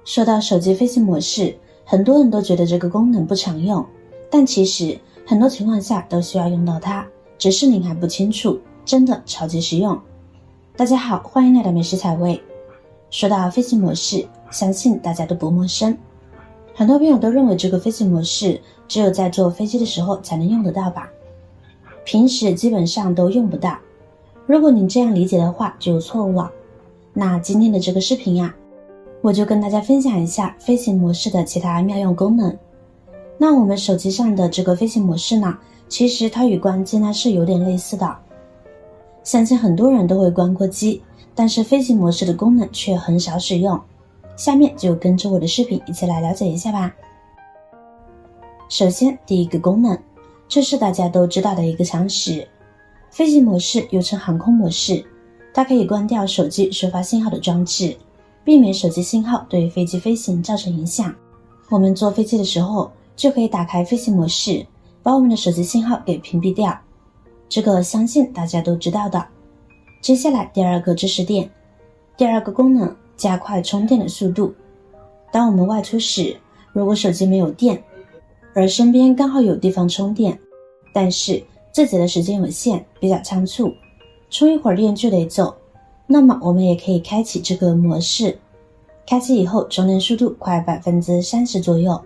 说到手机飞行模式，很多人都觉得这个功能不常用，但其实很多情况下都需要用到它，只是您还不清楚，真的超级实用。大家好，欢迎来到美食彩味。说到飞行模式，相信大家都不陌生。很多朋友都认为这个飞行模式只有在坐飞机的时候才能用得到吧，平时基本上都用不到。如果您这样理解的话，就错误了。那今天的这个视频啊，我就跟大家分享一下飞行模式的其他妙用功能。那我们手机上的这个飞行模式呢，其实它与关机呢是有点类似的。相信很多人都会关过机，但是飞行模式的功能却很少使用。下面就跟着我的视频一起来了解一下吧。首先，第一个功能，这是大家都知道的一个常识。飞行模式又称航空模式，它可以关掉手机收发信号的装置，避免手机信号对飞机飞行造成影响。我们坐飞机的时候就可以打开飞行模式，把我们的手机信号给屏蔽掉，这个相信大家都知道的。接下来第二个知识点，第二个功能，加快充电的速度。当我们外出时，如果手机没有电，而身边刚好有地方充电，但是自己的时间有限，比较仓促，充一会儿电就得走，那么我们也可以开启这个模式。开启以后，充电速度快30%左右。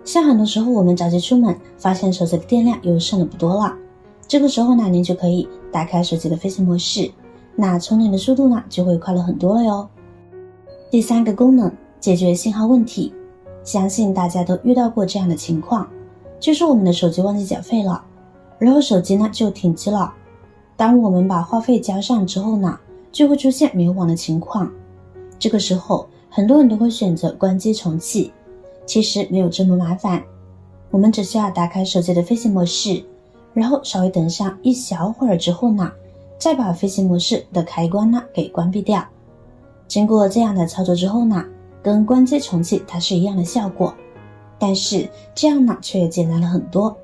像很多时候我们着急出门，发现手机的电量又剩的不多了，这个时候呢，您就可以打开手机的飞行模式，那充电的速度呢就会快了很多了哟。第三个功能，解决信号问题。相信大家都遇到过这样的情况，就是我们的手机忘记缴费了，然后手机呢就停机了。当我们把话费交上之后呢，就会出现没有网的情况。这个时候很多人都会选择关机重启，其实没有这么麻烦。我们只需要打开手机的飞行模式，然后稍微等上一小会儿之后呢，再把飞行模式的开关呢给关闭掉。经过这样的操作之后呢，跟关机重启它是一样的效果，但是这样呢却简单了很多，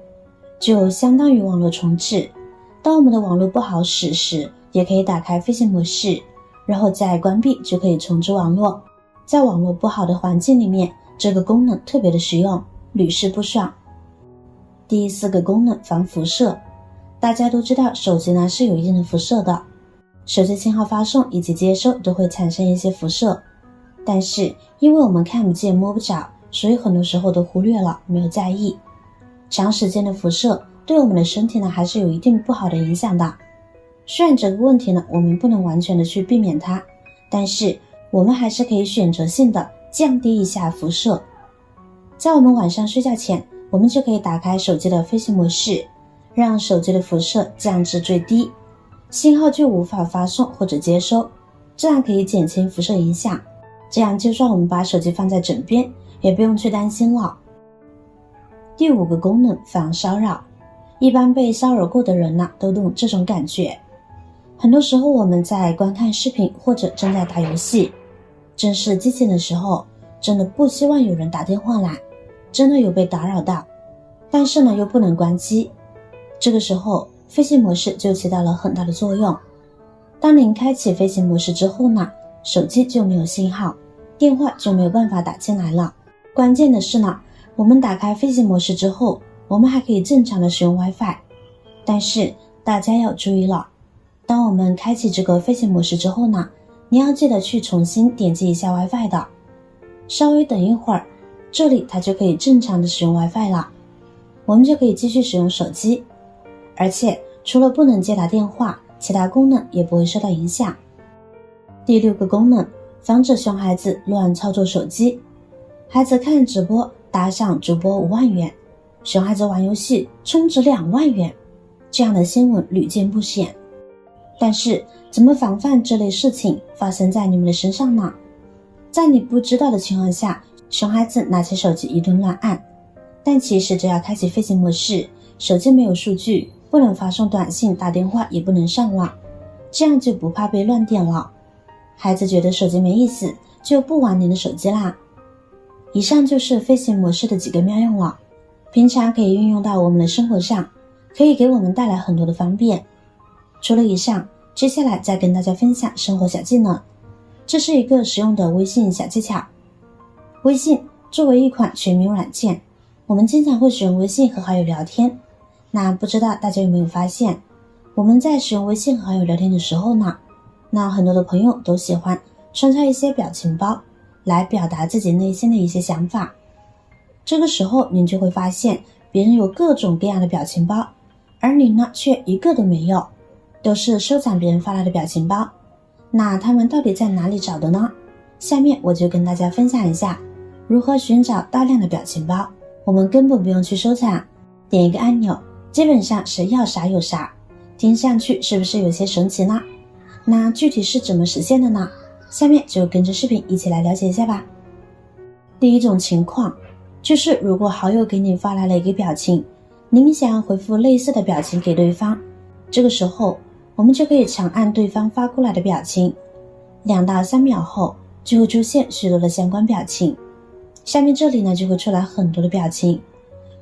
就相当于网络重置。当我们的网络不好使时，也可以打开飞行模式，然后再关闭就可以重置网络。在网络不好的环境里面，这个功能特别的实用，屡试不爽。第四个功能，防辐射。大家都知道手机呢是有一定的辐射的，手机信号发送以及接收都会产生一些辐射，但是因为我们看不见摸不着，所以很多时候都忽略了，没有在意。长时间的辐射对我们的身体呢还是有一定不好的影响的。虽然这个问题呢我们不能完全的去避免它，但是我们还是可以选择性的降低一下辐射。在我们晚上睡觉前，我们就可以打开手机的飞行模式，让手机的辐射降至最低，信号就无法发送或者接收，这样可以减轻辐射影响。这样就算我们把手机放在枕边，也不用去担心了。第五个功能，防骚扰。一般被骚扰过的人呢，都懂这种感觉。很多时候我们在观看视频或者正在打游戏，正是激情的时候，真的不希望有人打电话来，真的有被打扰到，但是呢又不能关机。这个时候飞行模式就起到了很大的作用。当您开启飞行模式之后呢，手机就没有信号，电话就没有办法打进来了。关键的是呢，我们打开飞行模式之后，我们还可以正常的使用 WiFi。 但是大家要注意了，当我们开启这个飞行模式之后呢，你要记得去重新点击一下 WiFi 的，稍微等一会儿，这里它就可以正常的使用 WiFi 了，我们就可以继续使用手机。而且除了不能接打电话，其他功能也不会受到影响。第六个功能，防止熊孩子乱操作手机。孩子看直播打赏主播5万元，熊孩子玩游戏充值2万元，这样的新闻屡见不鲜。但是怎么防范这类事情发生在你们的身上呢？在你不知道的情况下，熊孩子拿起手机一顿乱按，但其实只要开启飞行模式，手机没有数据，不能发送短信，打电话也不能上网，这样就不怕被乱点了。孩子觉得手机没意思，就不玩你的手机啦。以上就是飞行模式的几个妙用了，平常可以运用到我们的生活上，可以给我们带来很多的方便。除了以上，接下来再跟大家分享生活小技能。这是一个实用的微信小技巧。微信作为一款全民软件，我们经常会使用微信和好友聊天。那不知道大家有没有发现，我们在使用微信和好友聊天的时候呢，那很多的朋友都喜欢穿插一些表情包来表达自己内心的一些想法。这个时候您就会发现别人有各种各样的表情包，而你呢却一个都没有，都是收藏别人发来的表情包。那他们到底在哪里找的呢？下面我就跟大家分享一下如何寻找大量的表情包。我们根本不用去收藏，点一个按钮，基本上是要啥有啥。听上去是不是有些神奇呢？那具体是怎么实现的呢？下面就跟着视频一起来了解一下吧。第一种情况就是如果好友给你发来了一个表情，您想要回复类似的表情给对方，这个时候我们就可以长按对方发过来的表情，2到3秒后就会出现许多的相关表情。下面这里呢就会出来很多的表情，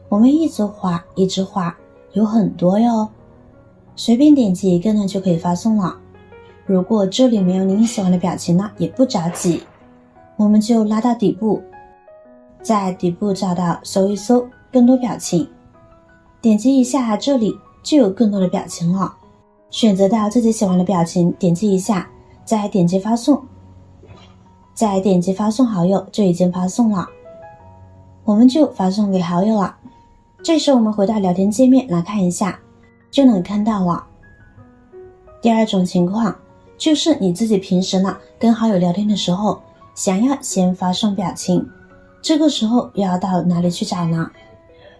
我们一直滑一直滑，有很多哟，随便点击一个呢就可以发送了。如果这里没有您喜欢的表情呢，也不着急，我们就拉到底部，在底部找到搜一搜更多表情，点击一下这里就有更多的表情了，选择到自己喜欢的表情，点击一下，再点击发送，再点击发送好友，就已经发送了，我们就发送给好友了。这时我们回到聊天界面来看一下，就能看到了。第二种情况就是你自己平时呢跟好友聊天的时候，想要先发送表情，这个时候要到哪里去找呢？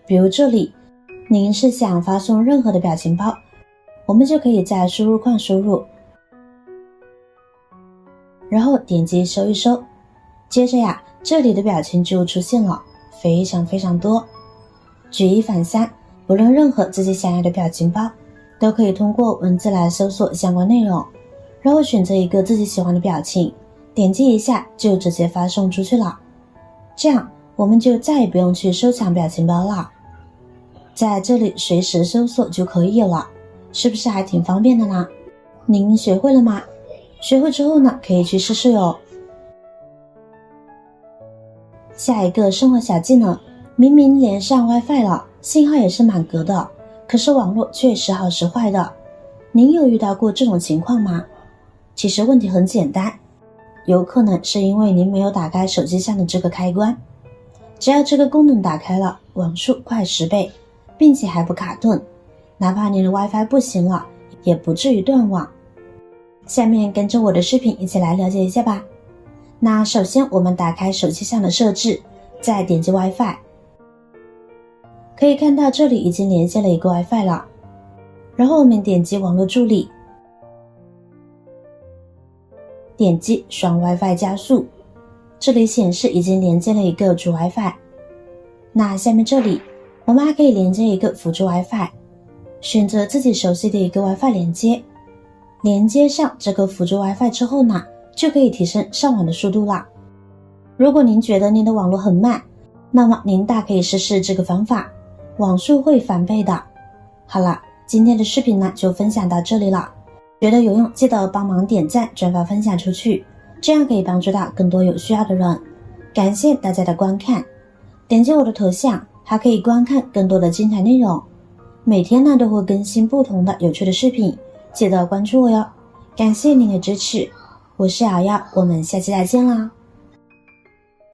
比如这里，您是想发送任何的表情包，我们就可以在输入框输入，然后点击搜一搜，接着呀，这里的表情就出现了，非常非常多。举一反三，不论任何自己想要的表情包，都可以通过文字来搜索相关内容，然后选择一个自己喜欢的表情，点击一下就直接发送出去了。这样我们就再也不用去收藏表情包了，在这里随时搜索就可以了，是不是还挺方便的呢？您学会了吗？学会之后呢，可以去试试哟。下一个生活小技能，明明连上 WiFi 了，信号也是满格的，可是网络却时好时坏的。您有遇到过这种情况吗？其实问题很简单，有可能是因为您没有打开手机上的这个开关。只要这个功能打开了，网速快10倍，并且还不卡顿，哪怕您的 WiFi 不行了，也不至于断网。下面跟着我的视频一起来了解一下吧。那首先我们打开手机上的设置，再点击 WiFi， 可以看到这里已经连接了一个 WiFi 了，然后我们点击网络助理，点击双 WiFi 加速，这里显示已经连接了一个主 WiFi。 那下面这里我们还可以连接一个辅助 WiFi， 选择自己熟悉的一个 WiFi 连接，连接上这个辅助 WiFi 之后呢，就可以提升上网的速度了。如果您觉得您的网络很慢，那么您大可以试试这个方法，网速会翻倍的。好了，今天的视频呢就分享到这里了，觉得有用记得帮忙点赞转发分享出去，这样可以帮助到更多有需要的人。感谢大家的观看，点击我的头像还可以观看更多的精彩内容，每天呢都会更新不同的有趣的视频，记得关注我哟。感谢您的支持，我是瑶瑶，我们下期再见啦。